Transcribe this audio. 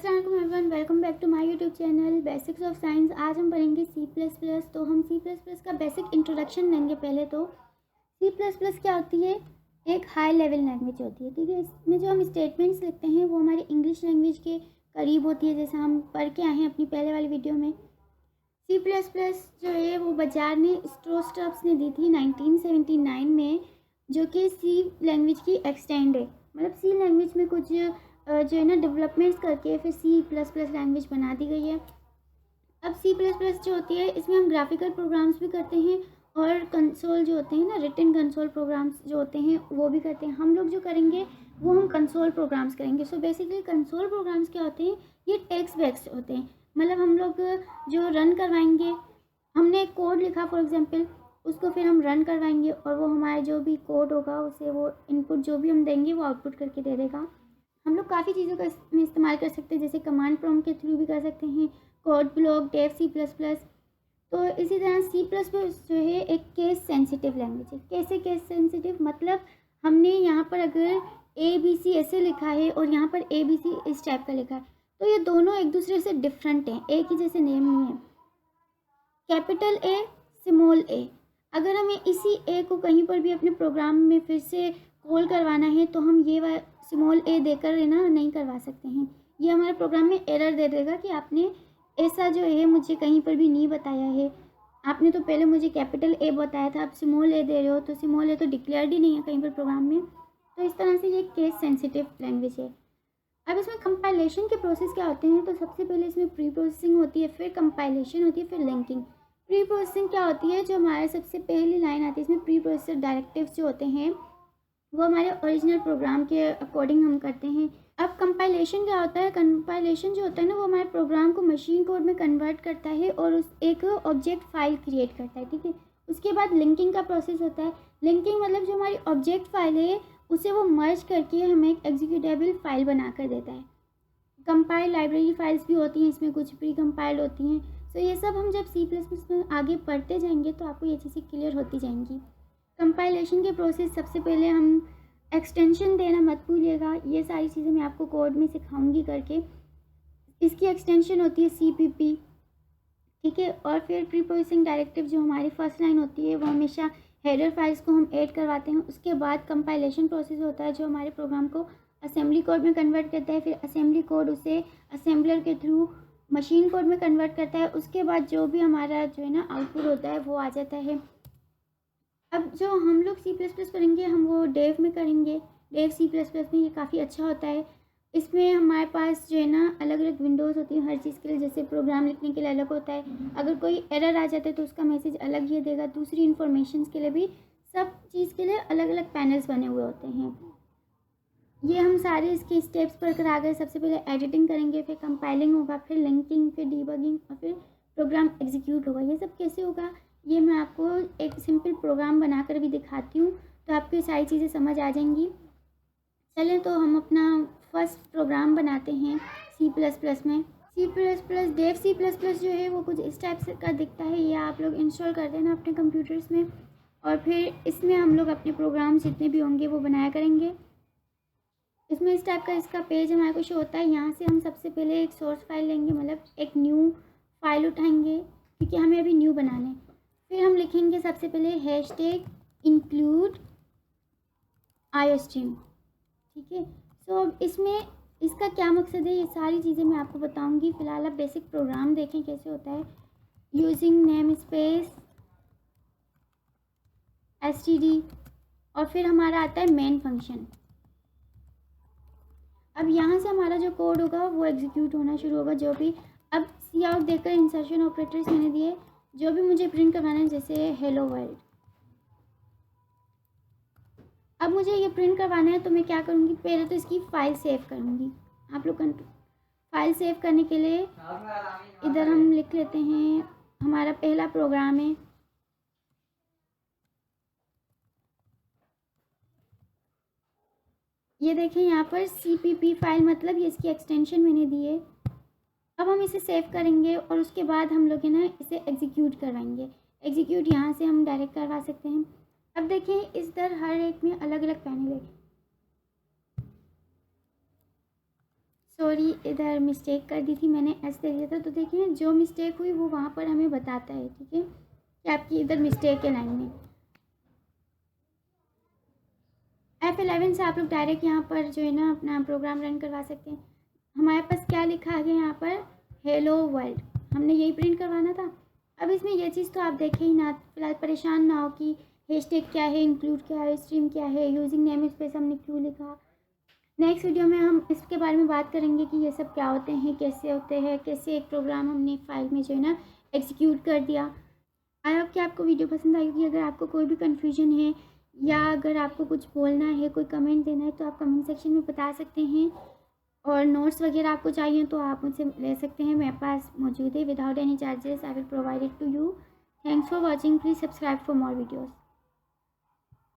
अस्सलाम वालेकुम everyone, welcome back to my YouTube channel basics of science. आज हम पढ़ेंगे सी प्लस प्लस। तो हम सी प्लस प्लस का बेसिक इंट्रोडक्शन लेंगे। पहले तो सी प्लस प्लस क्या होती है, एक हाई लेवल लैंग्वेज होती है। ठीक है, इसमें जो हम स्टेटमेंट्स लिखते हैं वो हमारी इंग्लिश लैंग्वेज के करीब होती है, जैसा हम पढ़ के आए हैं अपनी पहले वाली वीडियो में। सी प्लस प्लस जो है वो बाजार ने स्ट्रोस्टॉप्स ने दी थी 1979 में, जो कि सी लैंग्वेज की एक्सटेंड है। मतलब सी लैंग्वेज में कुछ जो है ना डेवलपमेंट्स करके फिर सी प्लस प्लस लैंग्वेज बना दी गई है। अब सी प्लस प्लस जो होती है इसमें हम ग्राफिकल प्रोग्राम्स भी करते हैं और कंसोल जो होते हैं ना, रिटन कंसोल प्रोग्राम्स जो होते हैं वो भी करते हैं। हम लोग जो करेंगे वो हम कंसोल प्रोग्राम्स करेंगे। सो बेसिकली कंसोल प्रोग्राम्स क्या होते हैं, ये टेक्स्ट बेस्ड होते हैं। मतलब हम लोग जो रन करवाएंगे, हमने एक कोड लिखा फॉर एग्जांपल, उसको फिर हम रन करवाएंगे और वो हमारे जो भी कोड होगा उसे वो इनपुट जो भी हम देंगे वो आउटपुट करके दे देगा। हम लोग काफ़ी चीज़ों का इसमें इस्तेमाल कर सकते हैं, जैसे कमांड प्रॉम्प्ट के थ्रू भी कर सकते हैं, code block, Dev C plus plus. तो इसी तरह सी प्लस प्लस जो है एक केस सेंसिटिव लैंग्वेज है। कैसे केस सेंसिटिव, मतलब हमने यहाँ पर अगर ए बी सी ऐसे लिखा है और यहाँ पर ए बी सी इस टाइप का लिखा है, तो ये दोनों एक दूसरे से डिफरेंट हैं, एक ही जैसे नेम नहीं है। कैपिटल ए, स्मॉल ए, अगर हमें इसी ए को कहीं पर भी अपने प्रोग्राम में फिर से कॉल करवाना है तो हम ये स्मॉल ए देकर है ना नहीं करवा सकते हैं। ये हमारे प्रोग्राम में एरर दे देगा कि आपने ऐसा जो है मुझे कहीं पर भी नहीं बताया है। आपने तो पहले मुझे कैपिटल ए बताया था, आप स्मॉल ए दे रहे हो, तो स्मॉल ए तो डिक्लेयर्ड ही नहीं है कहीं पर प्रोग्राम में। तो इस तरह से ये केस सेंसिटिव लैंग्वेज है। अब इसमें कंपाइलेशन के प्रोसेस क्या होते हैं, तो सबसे पहले इसमें प्री प्रोसेसिंग होती है, फिर कंपाइलेशन होती है, फिर लिंकिंग। प्री प्रोसेसिंग क्या होती है, जो हमारे सबसे पहली लाइन आती है इसमें प्री प्रोसेसर डायरेक्टिव्स जो होते हैं वो हमारे ओरिजिनल प्रोग्राम के अकॉर्डिंग हम करते हैं। अब कंपाइलेशन क्या होता है, कंपाइलेशन जो होता है ना वो हमारे प्रोग्राम को मशीन कोड में कन्वर्ट करता है और उस एक ऑब्जेक्ट फाइल क्रिएट करता है। ठीक है, उसके बाद लिंकिंग का प्रोसेस होता है। लिंकिंग मतलब जो हमारी ऑब्जेक्ट फाइल है उसे वो मर्ज करके हमें एक एग्जीक्यूटेबल फाइल बना कर देता है। कंपाइल लाइब्रेरी फाइल्स भी होती हैं इसमें, कुछ प्री कंपाइल होती हैं। सो ये सब हम जब सी प्लस प्लस में आगे पढ़ते जाएंगे तो आपको ये चीज़ें क्लियर होती जाएंगी। कंपाइलेशन के प्रोसेस, सबसे पहले हम एक्सटेंशन देना मत भूलिएगा, ये सारी चीज़ें मैं आपको कोड में सिखाऊंगी करके। इसकी एक्सटेंशन होती है CPP, ठीक है। और फिर प्री प्रोसेसिंग डायरेक्टिव जो हमारी फर्स्ट लाइन होती है वो हमेशा हेडर फाइल्स को हम ऐड करवाते हैं। उसके बाद कंपाइलेशन प्रोसेस होता है जो हमारे प्रोग्राम को असेंबली कोड में कन्वर्ट करता है, फिर असेंबली कोड उसे असेंबलर के थ्रू मशीन कोड में कन्वर्ट करता है। उसके बाद जो भी हमारा जो है ना आउटपुट होता है वो आ जाता है। अब जो हम लोग सी प्लस प्लस करेंगे हम वो डेव में करेंगे। डेव सी प्लस प्लस में ये काफ़ी अच्छा होता है। इसमें हमारे पास जो है ना अलग अलग विंडोज़ होती हैं हर चीज़ के लिए, जैसे प्रोग्राम लिखने के लिए अलग होता है, अगर कोई एरर आ जाता है तो उसका मैसेज अलग ही देगा। दूसरी इन्फॉर्मेशन के लिए भी सब चीज़ के लिए अलग अलग पैनल्स बने हुए होते हैं। ये हम सारे इसके स्टेप्स पर करा गए। सबसे पहले एडिटिंग करेंगे, फिर कंपाइलिंग होगा, फिर लिंकिंग, फिर डीबगिंग और फिर प्रोग्राम एग्जीक्यूट होगा। ये सब कैसे होगा ये मैं आपको एक सिंपल प्रोग्राम बनाकर भी दिखाती हूँ, तो आपको ये सारी चीज़ें समझ आ जाएंगी। चलें तो हम अपना फर्स्ट प्रोग्राम बनाते हैं सी प्लस प्लस में। C plus plus Dev C plus plus जो है वो कुछ इस टाइप से का दिखता है। ये आप लोग इंस्टॉल कर देना अपने कंप्यूटर्स में और फिर इसमें हम लोग अपने प्रोग्राम जितने भी होंगे वो बनाया करेंगे। इसमें इस टाइप का इसका पेज हमारे को शो होता है। यहाँ से हम सबसे पहले एक सोर्स फाइल लेंगे, मतलब एक न्यू फाइल उठाएंगे क्योंकि हमें अभी न्यू बनाना है। फिर हम लिखेंगे सबसे पहले हैशटैग इंक्लूड आईओस्ट्रीम, ठीक है। सो अब इसमें इसका क्या मकसद है ये सारी चीज़ें मैं आपको बताऊंगी। फ़िलहाल आप बेसिक प्रोग्राम देखें कैसे होता है। यूजिंग नेम स्पेस std और फिर हमारा आता है मेन फंक्शन। अब यहाँ से हमारा जो कोड होगा वो एग्जीक्यूट होना शुरू होगा। जो भी अब सी आउट देकर इंसर्शन ऑपरेटर्स मैंने दिए, जो भी मुझे प्रिंट करवाना है, जैसे हेलो वर्ल्ड। अब मुझे ये प्रिंट करवाना है तो मैं क्या करूँगी, पहले तो इसकी फ़ाइल सेव करूँगी। आप लोग फाइल सेव करने के लिए इधर हम लिख लेते हैं, हमारा पहला प्रोग्राम है। ये देखें यहाँ पर CPP फाइल, मतलब ये इसकी एक्सटेंशन मैंने दी है। अब हम इसे सेव करेंगे और उसके बाद हम लोग है ना इसे एग्जीक्यूट करवाएंगे। एग्जीक्यूट यहाँ से हम डायरेक्ट करवा सकते हैं। अब देखें इस दर हर एक में अलग अलग पैनल है। सॉरी, इधर मिस्टेक कर दी थी मैंने, ऐसे दे दिया था। तो देखिए जो मिस्टेक हुई वो वहाँ पर हमें बताता है, ठीक है, कि आपकी इधर मिस्टेक है लाइन में। F11 से आप लोग डायरेक्ट यहाँ पर जो है ना अपना प्रोग्राम रन करवा सकते हैं। हमारे पास क्या लिखा है यहाँ पर, हेलो वर्ल्ड, हमने यही प्रिंट करवाना था। अब इसमें ये चीज़ तो आप देखें ही ना, फिलहाल परेशान ना हो कि हैशटैग क्या है, इंक्लूड क्या है, स्ट्रीम क्या है, यूजिंग नेम स्पेस हमने क्यों लिखा। नेक्स्ट वीडियो में हम इसके बारे में बात करेंगे कि ये सब क्या होते हैं, कैसे होते हैं, कैसे एक प्रोग्राम हमने फाइल में जो है ना एग्जीक्यूट कर दिया। आई होप कि आपको वीडियो पसंद आई होगी। अगर आपको कोई भी कन्फ्यूजन है या अगर आपको कुछ बोलना है, कोई कमेंट देना है, तो आप कमेंट सेक्शन में बता सकते हैं। और नोट्स वगैरह आपको चाहिए तो आप मुझसे ले सकते हैं, मेरे पास मौजूद है। Without any charges I will provide it to you. Thanks for watching, please subscribe for more videos.